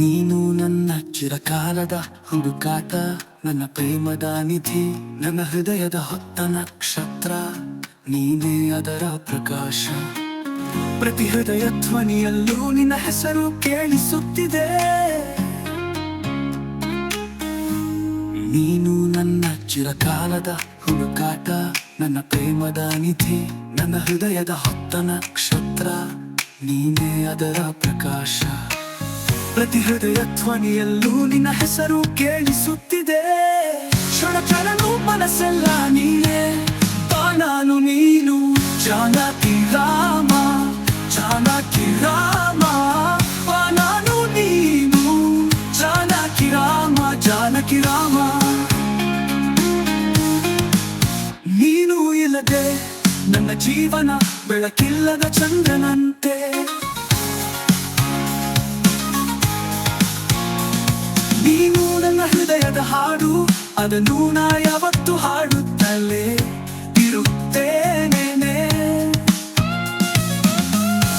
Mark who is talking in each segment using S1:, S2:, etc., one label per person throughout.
S1: ನೀನು ನನ್ನ ಚಿರಕಾಲದ ಹುಡುಕಾಟ, ನನ್ನ ಪ್ರೇಮದ ನಿಧಿ, ನನ್ನ ಹೃದಯದ ಹೊತ್ತ ನಕ್ಷತ್ರ. ನೀನೇ ಅದರ ಪ್ರಕಾಶ. ಪ್ರತಿ ಹೃದಯ ಧ್ವನಿಯಲ್ಲೂ ನಿನ್ನ ಹೆಸರು ಕೇಳಿಸುತ್ತಿದೆ. ನೀನು ನನ್ನ ಚಿರಕಾಲದ ಹುಡುಕಾಟ, ನನ್ನ ಪ್ರೇಮದ ನಿಧಿ, ನನ್ನ ಹೃದಯದ ಹೊತ್ತ ನಕ್ಷತ್ರ. ನೀನೇ ಅದರ ಪ್ರಕಾಶ. ಪ್ರತಿ ಹೃದಯ ಧ್ವನಿಯಲ್ಲೂ ನಿನ್ನ ಹೆಸರು ಕೇಳಿಸುತ್ತಿದೆ. ಕ್ಷಣ ಕ್ಷಣನೂ ಮನಸ್ಸೆಲ್ಲ ನೀನೇ. ನಾನು ನೀನು ಜಾನಕಿ ರಾಮ, ಜಾನಕಿ ರಾಮ. ನಾನು ನೀನು ಜಾನಕಿ ರಾಮ, ಜಾನಕಿ ರಾಮ. ನೀನು ಇಲ್ಲದೆ ನನ್ನ ಜೀವನ ಬೆಳಕಿಲ್ಲದ ಚಂದ್ರನಂತೆ. ನೀನು ನನ್ನ ಹೃದಯದ ಹಾಡು, ಅದನ್ನು ನಾ ಯಾವತ್ತು ಹಾಡುತ್ತಲೇ ಇರುತ್ತೇನೆ.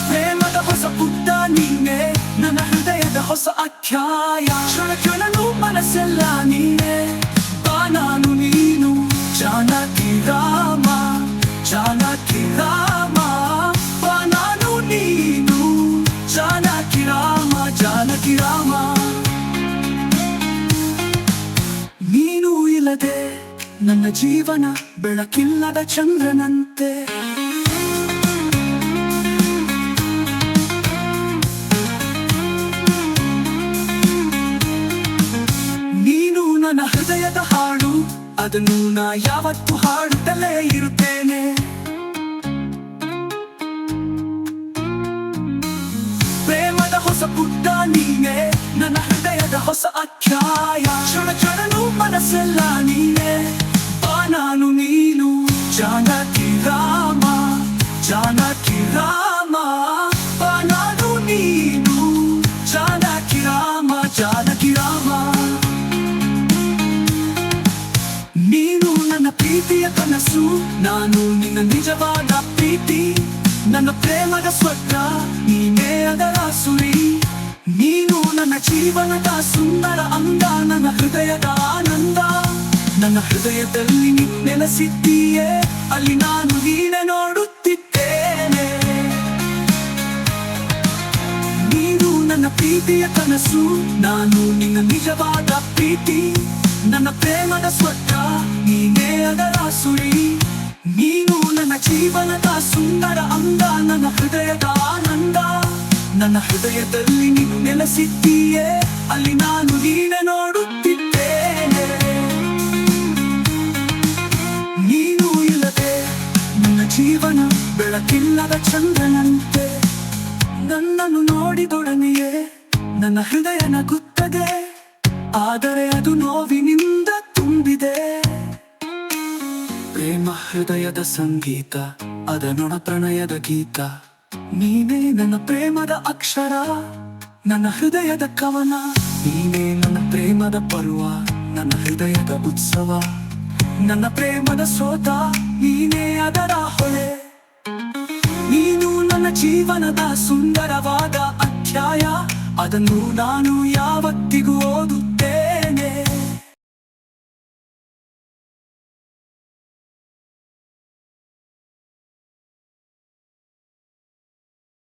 S1: ಪ್ರೇಮದ ಹೊಸ ಪುಟ್ಟ ನೀನೆ, ನನ್ನ ಹೃದಯದ ಹೊಸ ಅಧ್ಯಾಯ. ಕ್ಷಣ ಕ್ಷಣನೂ ಮನಸ್ಸೆಲ್ಲ ನೀನೆ. ನಾನು ನೀನು ಜಾನಕಿ ರಾಮ, ಜಾನಕಿ ರಾಮ. ನಾನು ನೀನು ಜಾನಕಿ ರಾಮ, ಜಾನಕಿ ರಾಮ. ನೀನು ಇಲ್ಲದೆ ನನ್ನ ಜೀವನ ಬೆಳಕಿಲ್ಲದ ಚಂದ್ರನಂತೆ. ನೀನು ನನ್ನ ಹೃದಯದ ಹಾಡು, ಅದನ್ನು ನಾ ಯಾವತ್ತು ಹಾಡುತ್ತಲೇ ಇರುತ್ತೇನೆ. ಪ್ರೇಮದ ಹೊಸ ಪುಟ್ಟ ನೀನೆ, ನನ್ನ ಹೃದಯದ ಹೊಸ ಅಧ್ಯಾಯ. ಕ್ಷಣ ಕ್ಷಣನೂ ಮನಸ್ಸೆಲ್ಲ ನೀನೆ. ನಾನು ನೀನು ಜಾನಕಿ ರಾಮ, ಜಾನಕಿ ರಾಮ. ನಾನು ನೀನು ಜಾನಕಿ ರಾಮ, ಜಾನಕಿ ರಾಮ. ನೀನು ನನ್ನ ಪ್ರೀತಿಯ ಕನಸು, ನಾನು ನಿನ್ನ ನಿಜವಾದ ಪ್ರೀತಿ. ನನ್ನ ಪ್ರೇಮದ ಸ್ವರ್ಗ, ನೀನೇ ಅದರ ಸುರಿ. ನೀನು ನನ್ನ ಜೀವನದ ಸುಂದರ ಅಂದ, ನನ್ನ ಹೃದಯದ ಆನಂದ. ನನ್ನ ಹೃದಯದಲ್ಲಿ ನೀನು ನೆಲೆಸಿದ್ದೀಯೆ, ಅಲ್ಲಿ ನಾನು ನೀನೆ ನೋಡುತ್ತಿದ್ದೇನೆ. ನೀನು ನನ್ನ ಪ್ರೀತಿಯ ಕನಸು, ನಾನು ನಿನ್ನ ನಿಜವಾದ ಪ್ರೀತಿ. ನನ್ನ ಪ್ರೇಮದ ಸ್ವರ್ಗ, ನೀನೇ ಅದರ ಸುರಿ. ನೀನು ನನ್ನ ಜೀವನದ ಸುಂದರ ಅಂದ, ನನ್ನ ಹೃದಯದ ಆನಂದ. ನನ್ನ ಹೃದಯದಲ್ಲಿ ನೀನು ನೆಲೆಸಿದ್ದೀಯೆ, ಅಲ್ಲಿ ನಾನು ನೀನೆ ನೋಡುತ್ತಿದ್ದೇನೆ. ನೀನು ಇಲ್ಲದೆ ನನ್ನ ಜೀವನ ಬೆಳಕಿಲ್ಲದ ಚಂದ್ರನಂತೆ. ನನ್ನನ್ನು ನೋಡಿದೊಡನೆಯೇ ನನ್ನ ಹೃದಯ ನಗುತ್ತದೆ, ಆದರೆ ಅದು ನೋವಿನಿಂದ ತುಂಬಿದೆ. ಪ್ರೇಮ ಹೃದಯದ ಸಂಗೀತ, ಅದನೊಣ ಪ್ರಣಯದ ಗೀತ. ನೀನೇ ನನ್ನ ಪ್ರೇಮದ ಅಕ್ಷರ, ನನ್ನ ಹೃದಯದ ಕವನ. ನೀನೇ ನನ್ನ ಪ್ರೇಮದ ಪರ್ವ, ನನ್ನ ಹೃದಯದ ಉತ್ಸವ. ನನ್ನ ಪ್ರೇಮದ ಸೋತ, ನೀನೇ ಅದರ ಹೊಳೆ. ನೀನು ನನ್ನ ಜೀವನದ ಸುಂದರವಾದ ಅಧ್ಯಾಯ, ಅದನ್ನು ನಾನು ಯಾವತ್ತಿಗೂ ಓದುತ್ತೇನೆ.